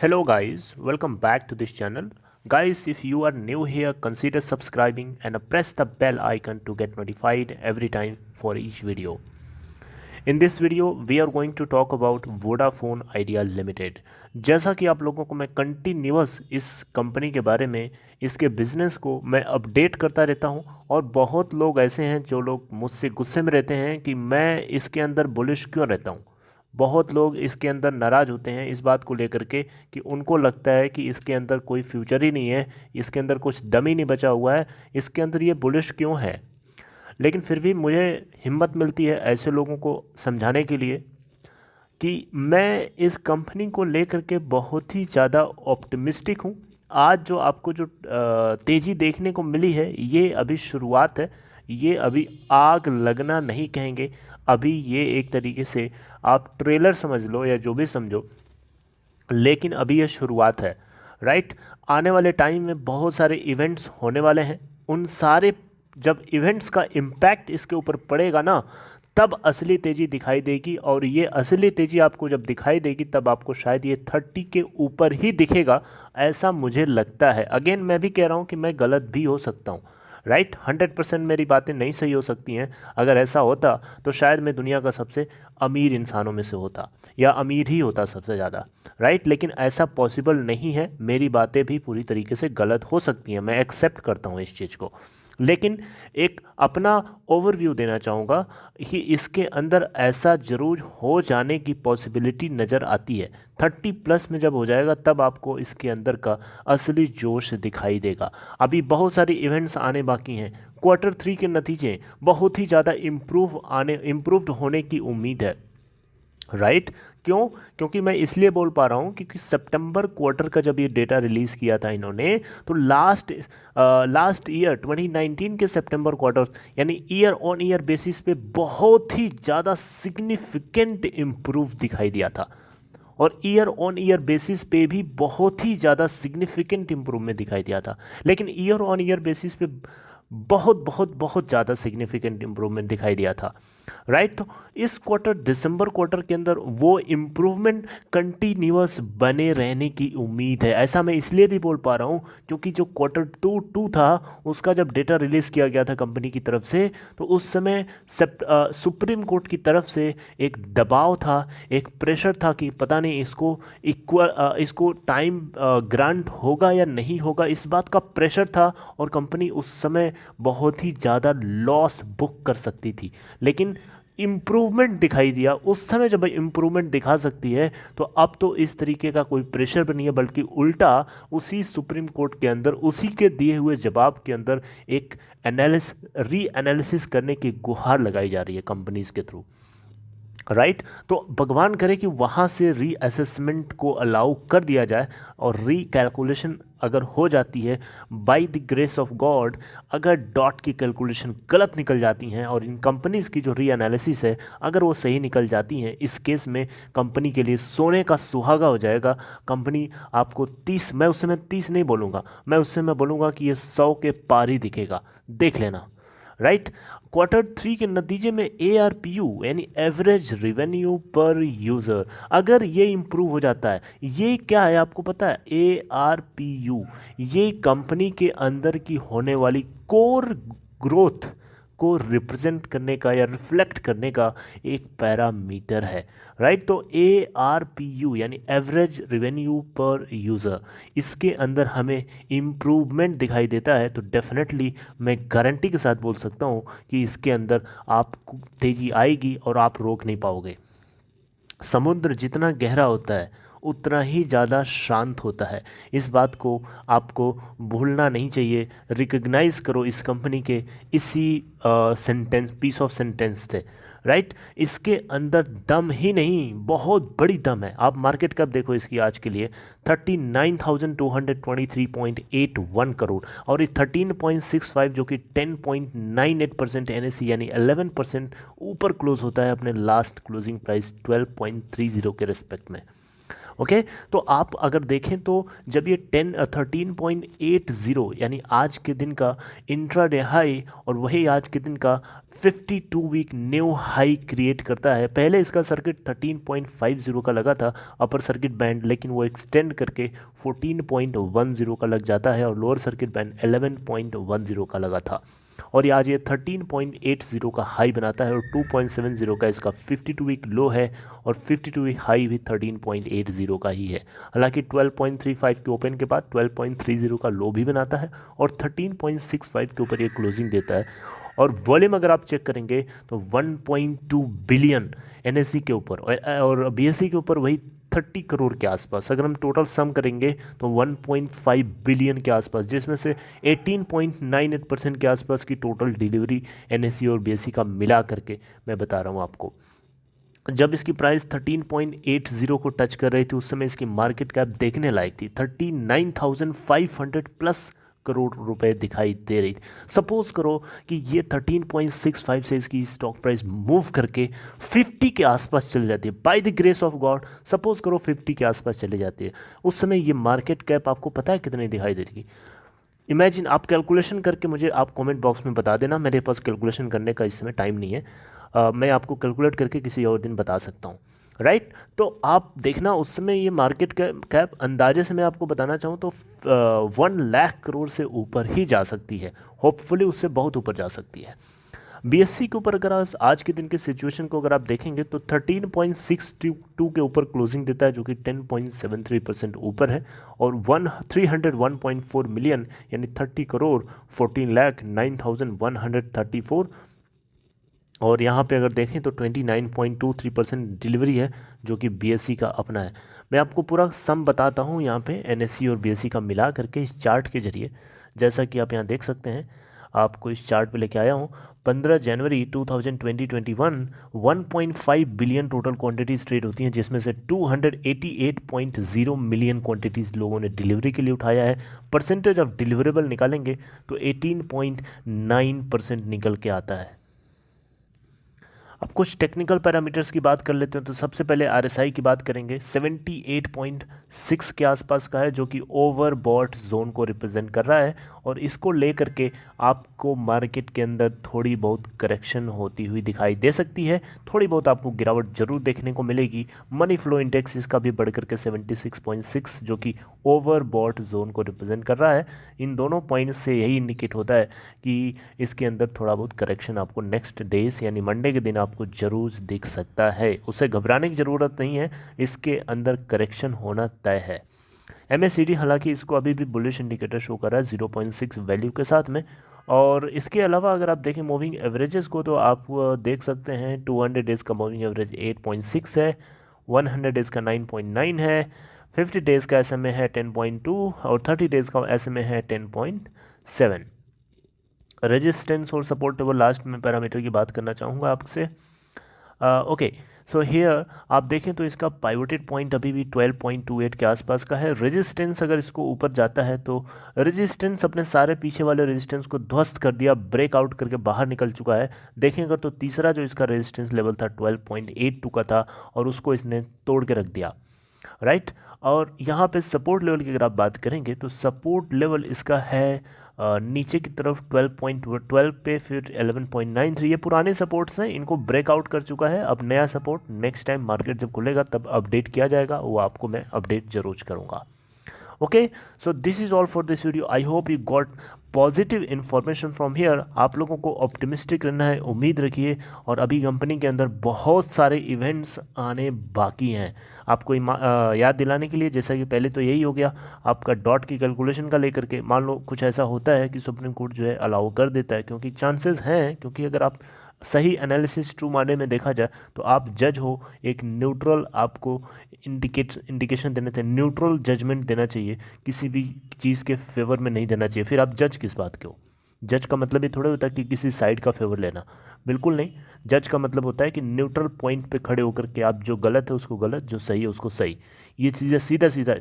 Hello guys, welcome back to this channel. Guys, if you are new here, consider subscribing and press the bell icon to get notified every time for each video. In this video, we are going to talk about Vodafone Idea Limited. जैसा कि आप लोगों को मैं continuous इस company के बारे में, इसके बिज़नेस को मैं अपडेट करता रहता हूं और बहुत लोग ऐसे हैं जो लोग मुझसे गुस्से में रहते हैं कि मैं इसके अंदर बुलिश क्यों रहता हूं। बहुत लोग इसके अंदर नाराज़ होते हैं इस बात को लेकर के कि उनको लगता है कि इसके अंदर कोई फ्यूचर ही नहीं है, इसके अंदर कुछ दम ही नहीं बचा हुआ है, इसके अंदर ये बुलिश क्यों है। लेकिन फिर भी मुझे हिम्मत मिलती है ऐसे लोगों को समझाने के लिए कि मैं इस कंपनी को लेकर के बहुत ही ज़्यादा ऑप्टिमिस्टिक हूँ। आज जो आपको जो तेज़ी देखने को मिली है ये अभी शुरुआत है, ये अभी आग लगना नहीं कहेंगे, अभी ये एक तरीके से आप ट्रेलर समझ लो या जो भी समझो, लेकिन अभी ये शुरुआत है। राइट, आने वाले टाइम में बहुत सारे इवेंट्स होने वाले हैं, उन सारे जब इवेंट्स का इम्पैक्ट इसके ऊपर पड़ेगा ना, तब असली तेज़ी दिखाई देगी। और ये असली तेज़ी आपको जब दिखाई देगी तब आपको शायद ये 30 के ऊपर ही दिखेगा, ऐसा मुझे लगता है। अगेन मैं भी कह रहा हूँ कि मैं गलत भी हो सकता हूँ। राइट, 100% मेरी बातें नहीं सही हो सकती हैं। अगर ऐसा होता तो शायद मैं दुनिया का सबसे अमीर इंसानों में से होता या अमीर ही होता सबसे ज़्यादा। राइट, लेकिन ऐसा पॉसिबल नहीं है, मेरी बातें भी पूरी तरीके से गलत हो सकती हैं, मैं एक्सेप्ट करता हूँ इस चीज़ को। लेकिन एक अपना ओवरव्यू देना चाहूँगा कि इसके अंदर ऐसा ज़रूर हो जाने की पॉसिबिलिटी नज़र आती है। 30 प्लस में जब हो जाएगा तब आपको इसके अंदर का असली जोश दिखाई देगा। अभी बहुत सारी इवेंट्स आने बाकी हैं। Q3 के नतीजे बहुत ही ज़्यादा इम्प्रूव्ड होने की उम्मीद है। राइट, क्यों? क्योंकि मैं इसलिए बोल पा रहा हूँ क्योंकि सितंबर क्वार्टर का जब ये डेटा रिलीज़ किया था इन्होंने, तो लास्ट ईयर 2019 के सितंबर क्वार्टर यानी ईयर ऑन ईयर बेसिस पे बहुत ही ज़्यादा सिग्निफिकेंट इम्प्रूव दिखाई दिया था, और ईयर ऑन ईयर बेसिस पे भी बहुत ही ज़्यादा सिग्निफिकेंट इम्प्रूवमेंट दिखाई दिया था। लेकिन ईयर ऑन ईयर बेसिस पे बहुत बहुत बहुत ज़्यादा सिग्निफिकेंट इम्प्रूवमेंट दिखाई दिया था। राइट, तो इस क्वार्टर दिसंबर क्वार्टर के अंदर वो इम्प्रूवमेंट कंटिन्यूअस बने रहने की उम्मीद है। ऐसा मैं इसलिए भी बोल पा रहा हूँ क्योंकि जो Q2 था उसका जब डेटा रिलीज़ किया गया था कंपनी की तरफ से, तो उस समय सुप्रीम कोर्ट की तरफ से एक दबाव था, एक प्रेशर था कि पता नहीं इसको टाइम ग्रांट होगा या नहीं होगा, इस बात का प्रेशर था। और कंपनी उस समय बहुत ही ज़्यादा लॉस बुक कर सकती थी, लेकिन इम्प्रूवमेंट दिखाई दिया। उस समय जब इम्प्रूवमेंट दिखा सकती है तो अब तो इस तरीके का कोई प्रेशर भी नहीं है, बल्कि उल्टा उसी सुप्रीम कोर्ट के अंदर उसी के दिए हुए जवाब के अंदर एक री एनालिसिस करने की गुहार लगाई जा रही है कंपनीज के थ्रू। राइट, तो भगवान करे कि वहाँ से री असेसमेंट को अलाउ कर दिया जाए और री कैलकुलेशन अगर हो जाती है by the grace of God. अगर डॉट की कैलकुलेशन गलत निकल जाती हैं और इन कंपनीज़ की जो री एनालिसिस है अगर वो सही निकल जाती हैं, इस केस में कंपनी के लिए सोने का सुहागा हो जाएगा। कंपनी आपको 30, मैं उस समय 30 नहीं बोलूँगा, मैं बोलूँगा कि ये 100 के पार ही दिखेगा, देख लेना। राइट, Q3 के नतीजे में ARPU यानी एवरेज रेवेन्यू पर यूज़र अगर ये इम्प्रूव हो जाता है, ये क्या है आपको पता है? ARPU ये कंपनी के अंदर की होने वाली कोर ग्रोथ को रिप्रेजेंट करने का या रिफ्लेक्ट करने का एक पैरामीटर है। राइट, तो ARPU यानी एवरेज रेवेन्यू पर यूज़र, इसके अंदर हमें इम्प्रूवमेंट दिखाई देता है, तो डेफिनेटली मैं गारंटी के साथ बोल सकता हूँ कि इसके अंदर आपको तेज़ी आएगी और आप रोक नहीं पाओगे। समुद्र जितना गहरा होता है उतना ही ज़्यादा शांत होता है, इस बात को आपको भूलना नहीं चाहिए। रिकग्नाइज़ करो इस कंपनी के इसी पीस ऑफ सेंटेंस थे। राइट, इसके अंदर दम ही नहीं, बहुत बड़ी दम है। आप मार्केट कैप देखो इसकी आज के लिए 39,223.81 करोड़, और ये 13.65 जो कि 10.98% NSE यानी 11% ऊपर क्लोज होता है अपने लास्ट क्लोजिंग प्राइस 12.30 के रिस्पेक्ट में। ओके तो आप अगर देखें तो जब ये 13.80 यानी आज के दिन का इंट्राडे हाई और वही आज के दिन का 52 वीक न्यू हाई क्रिएट करता है। पहले इसका सर्किट 13.50 का लगा था अपर सर्किट बैंड, लेकिन वो एक्सटेंड करके 14.10 का लग जाता है और लोअर सर्किट बैंड 11.10 का लगा था और आज ये 13.80 का हाई बनाता है और 2.70 का इसका 52 वीक लो है और 52 वीक हाई भी 13.80 का ही है। हालांकि 12.35 के ओपन के बाद 12.30 का लो भी बनाता है और 13.65 के ऊपर ये क्लोजिंग देता है। और वॉल्यूम अगर आप चेक करेंगे तो 1.2 बिलियन एनएससी के ऊपर और बीएससी के ऊपर वही 30 करोड़ के आसपास। अगर हम टोटल सम करेंगे तो 1.5 बिलियन के आसपास, जिसमें से 18.98% के आसपास की टोटल डिलीवरी एनएससी और बीएससी का मिला करके मैं बता रहा हूँ आपको। जब इसकी प्राइस 13.80 को टच कर रही थी उस समय इसकी मार्केट कैप देखने लायक थी, 39,500 प्लस करोड़ रुपए दिखाई दे रही थी। सपोज करो कि ये 13.65 से इसकी स्टॉक प्राइस मूव करके 50 के आसपास चली जाती है, by the grace of God suppose करो 50 के आसपास चली जाती है, उस समय ये मार्केट कैप आपको पता है कितनी दिखाई देगी? इमेजिन, आप कैलकुलेशन करके मुझे आप कमेंट बॉक्स में बता देना, मेरे पास कैलकुलेशन करने का इस समय टाइम नहीं है, मैं आपको कैलकुलेट करके किसी और दिन बता सकता हूँ, राइट। तो आप देखना उस समय ये मार्केट कैप अंदाजे से मैं आपको बताना चाहूँ तो 1 लाख करोड़ से ऊपर ही जा सकती है, होपफुली उससे बहुत ऊपर जा सकती है। बीएससी के ऊपर अगर आज के दिन के सिचुएशन को अगर आप देखेंगे तो 13.62 के ऊपर क्लोजिंग देता है जो कि 10.73% ऊपर है और 301.4 मिलियन यानी 30 करोड़ 14,09,134 और यहाँ पे अगर देखें तो 29.23% डिलीवरी है जो कि बीएससी का अपना है। मैं आपको पूरा सम बताता हूँ यहाँ पे एनएससी और बीएससी का मिला करके इस चार्ट के जरिए, जैसा कि आप यहाँ देख सकते हैं, आपको इस चार्ट पे लेके आया हूँ। 15 जनवरी 2021 1.5 बिलियन टोटल क्वांटिटीज़ ट्रेड होती हैं, जिसमें से 288.0 मिलियन क्वांटिटीज़ लोगों ने डिलीवरी के लिए उठाया है। परसेंटेज ऑफ डिलीवरेबल निकालेंगे तो 18.9% निकल के आता है। अब कुछ टेक्निकल पैरामीटर्स की बात कर लेते हैं तो सबसे पहले आरएसआई की बात करेंगे, 78.6 के आसपास का है जो कि ओवरबॉट जोन को रिप्रेजेंट कर रहा है और इसको लेकर के आपको मार्केट के अंदर थोड़ी बहुत करेक्शन होती हुई दिखाई दे सकती है, थोड़ी बहुत आपको गिरावट जरूर देखने को मिलेगी। मनी फ्लो इंडेक्स इसका भी बढ़ करके 76.6 जो कि ओवरबॉट जोन को रिप्रेजेंट कर रहा है। इन दोनों पॉइंट्स से यही इंडिकेट होता है कि इसके अंदर थोड़ा बहुत करेक्शन आपको नेक्स्ट डेज यानी मंडे के दिन आपको जरूर दिख सकता है, उससे घबराने की ज़रूरत नहीं है, इसके अंदर करेक्शन होना तय है। MACD हालांकि इसको अभी भी बुलिश इंडिकेटर शो कर रहा है 0.6 वैल्यू के साथ में। और इसके अलावा अगर आप देखें मूविंग एवरेजेस को तो आप देख सकते हैं 200 डेज़ का मूविंग एवरेज 8.6 है, 100 डेज़ का 9.9 है, 50 डेज़ का SMA है 10.2 और 30 डेज़ का SMA है 10.7। रेजिस्टेंस और सपोर्ट टेबल लास्ट में पैरामीटर की बात करना चाहूँगा आपसे। ओके सो हियर आप देखें तो इसका पाइवोटेड पॉइंट अभी भी 12.28 के आसपास का है। रेजिस्टेंस अगर इसको ऊपर जाता है तो रेजिस्टेंस अपने सारे पीछे वाले रेजिस्टेंस को ध्वस्त कर दिया, ब्रेकआउट करके बाहर निकल चुका है। देखें अगर तो तीसरा जो इसका रेजिस्टेंस लेवल था 12.82 का था और उसको इसने तोड़ के रख दिया, राइट। और यहाँ पे सपोर्ट लेवल की अगर आप बात करेंगे तो सपोर्ट लेवल इसका है नीचे की तरफ 12.12 पे, फिर 11.93। ये पुराने सपोर्ट्स हैं, इनको ब्रेकआउट कर चुका है। अब नया सपोर्ट नेक्स्ट टाइम मार्केट जब खुलेगा तब अपडेट किया जाएगा, वो आपको मैं अपडेट जरूर करूँगा। Okay so this is all for this video. I hope you got positive information from here. आप लोगों को ऑप्टिमिस्टिक रहना है, उम्मीद रखिए। और अभी कंपनी के अंदर बहुत सारे इवेंट्स आने बाकी हैं। आपको याद दिलाने के लिए, जैसा कि पहले तो यही हो गया आपका डॉट की कैलकुलेशन का लेकर के, मान लो कुछ ऐसा होता है कि सुप्रीम कोर्ट जो है अलाउ कर देता है, क्योंकि चांसेस हैं, क्योंकि अगर आप सही एनालिसिस ट्रू माने में देखा जाए तो आप जज हो, एक न्यूट्रल आपको इंडिकेशन देना चाहिए, न्यूट्रल जजमेंट देना चाहिए, किसी भी चीज़ के फेवर में नहीं देना चाहिए। फिर आप जज किस बात के हो? जज का मतलब ये थोड़ा होता है कि किसी साइड का फेवर लेना, बिल्कुल नहीं। जज का मतलब होता है कि न्यूट्रल पॉइंट पे खड़े होकर के आप जो गलत है उसको गलत, जो सही है उसको सही। ये चीज़ें सीधा सीधा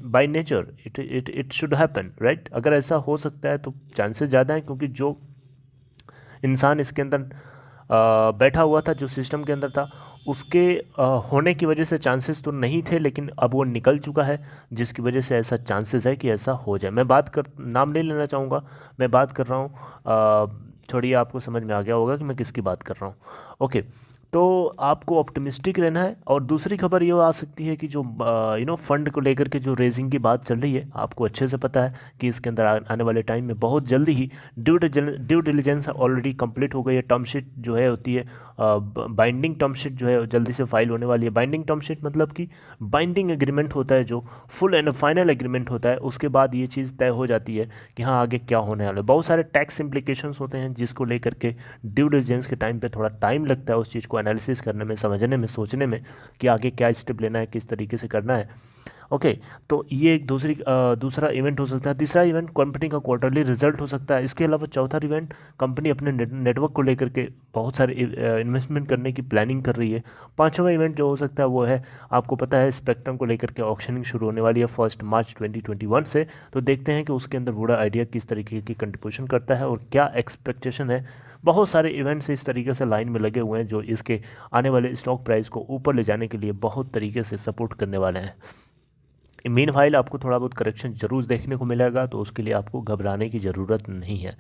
by nature it should happen, right. अगर ऐसा हो सकता है तो चांसेस ज़्यादा हैं, क्योंकि जो इंसान इसके अंदर बैठा हुआ था, जो सिस्टम के अंदर था, उसके होने की वजह से चांसेस तो नहीं थे, लेकिन अब वो निकल चुका है, जिसकी वजह से ऐसा चांसेस है कि ऐसा हो जाए। नाम नहीं लेना चाहूँगा, मैं बात कर रहा हूँ, थोड़ी आपको समझ में आ गया होगा कि मैं किसकी बात कर रहा हूँ। ओके, तो आपको ऑप्टिमिस्टिक रहना है। और दूसरी खबर ये आ सकती है कि जो फंड को लेकर के जो रेजिंग की बात चल रही है, आपको अच्छे से पता है कि इसके अंदर आने वाले टाइम में बहुत जल्दी ही ड्यू डिलिजेंस ऑलरेडी कंप्लीट हो गई है। टर्म शीट जो है होती है, बाइंडिंग टर्म शीट जो है जल्दी से फाइल होने वाली है। बाइंडिंग टर्म शीट मतलब कि बाइंडिंग एग्रीमेंट होता है, जो फुल एंड फाइनल एग्रीमेंट होता है। उसके बाद ये चीज़ तय हो जाती है कि हाँ आगे क्या होने वाला है। बहुत सारे टैक्स इम्प्लीकेशंस होते हैं जिसको लेकर के ड्यू डिलिजेंस के टाइम पे थोड़ा टाइम लगता है उस चीज़ को एनालिसिस करने में, समझने में, सोचने में कि आगे क्या स्टेप लेना है, किस तरीके से करना है। ओके, तो ये एक दूसरा इवेंट हो सकता है। तीसरा इवेंट कंपनी का क्वार्टरली रिजल्ट हो सकता है। इसके अलावा चौथा इवेंट, कंपनी अपने नेटवर्क को लेकर के बहुत सारे इन्वेस्टमेंट करने की प्लानिंग कर रही है। पांचवा इवेंट जो हो सकता है वो है, आपको पता है स्पेक्ट्रम को लेकर के ऑक्शनिंग शुरू होने वाली है 1 मार्च 2021 से। तो देखते हैं कि उसके अंदर बूढ़ा आइडिया किस तरीके की कंट्रीब्यूशन करता है और क्या एक्सपेक्टेशन है। बहुत सारे इवेंट्स इस तरीके से लाइन में लगे हुए हैं जो इसके आने वाले स्टॉक प्राइस को ऊपर ले जाने के लिए बहुत तरीके से सपोर्ट करने वाले हैं। मीन फाइल आपको थोड़ा बहुत करेक्शन जरूर देखने को मिलेगा, तो उसके लिए आपको घबराने की ज़रूरत नहीं है।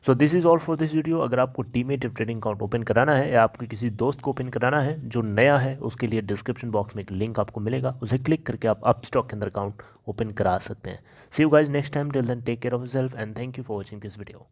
So this is all for this video. अगर आपको टीमेट ट्रेडिंग अकाउंट ओपन कराना है या आपके किसी दोस्त को ओपन कराना है जो नया है, उसके लिए डिस्क्रिप्शन बॉक्स में एक लिंक आपको मिलेगा, उसे क्लिक करके आप अपस्टॉक के अंदर अकाउंट ओपन करा सकते हैं। See you guys next time, till then take care of yourself and thank you for watching this video.